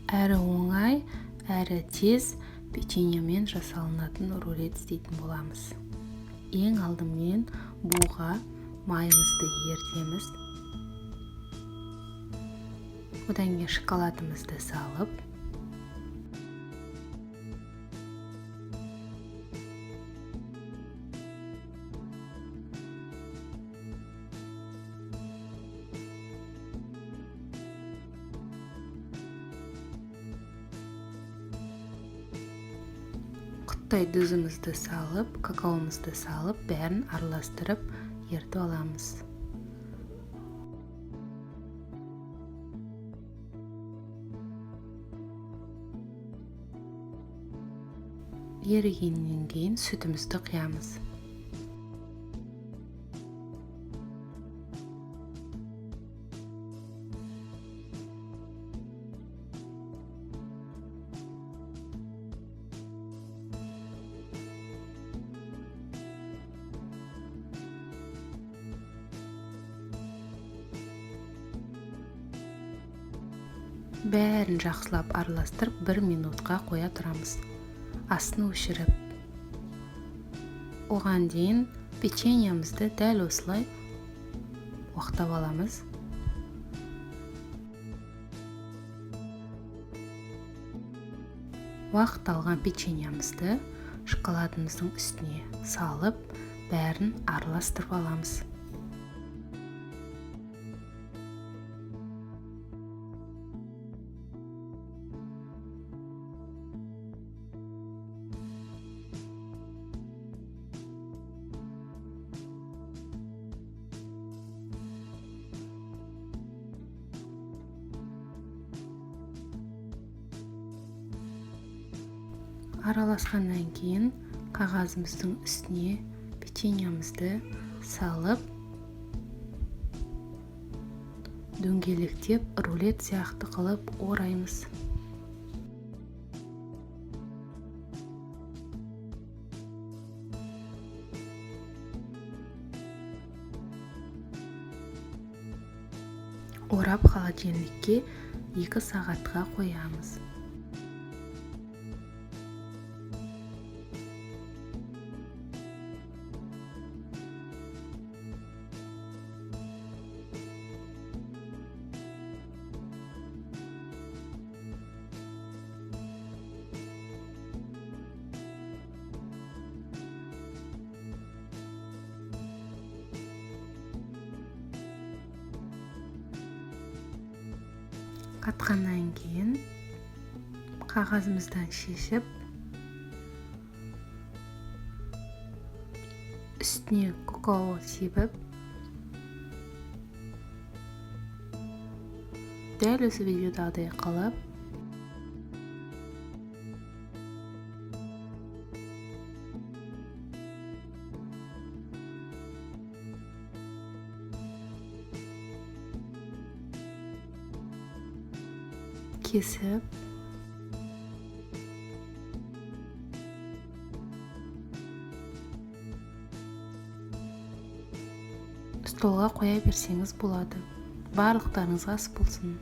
әрі оңай, әрі тез печеньемен жасалынатын рулет істейтін боламыз. Ең алдымен буға майымызды ерітеміз. Одан кейін шоколадымызды салып, құттай тұзымызды салып, какаомызды салып, бәрін араластырып ерітіп аламыз. Ерігеннен кейін сүтімізді құямыз. Бәрін жақсылап араластырып 1 минутқа қоя тұрамыз. Астын өшіріп. Оған дейін печеньемізді дәл осылай уақтап аламыз. Уақыт алған печеньемізді шоколадымыздың үстіне салып, бәрін араластырып аламыз. Араласқаннан кейін қағазымыздың үстіне печеньемізді салып, дөңгелектеп, рулет сияқты қылып ораймыз. Орап холодильникке 2 сағатқа қоямыз. Қатқаннан кейін қағазымыздан шешіп, үстіне какао себіп, дәл осы видеодағыдай қылып, кесіп, столға қоя берсеңіз болады. Барлықтарыңызға ас болсын.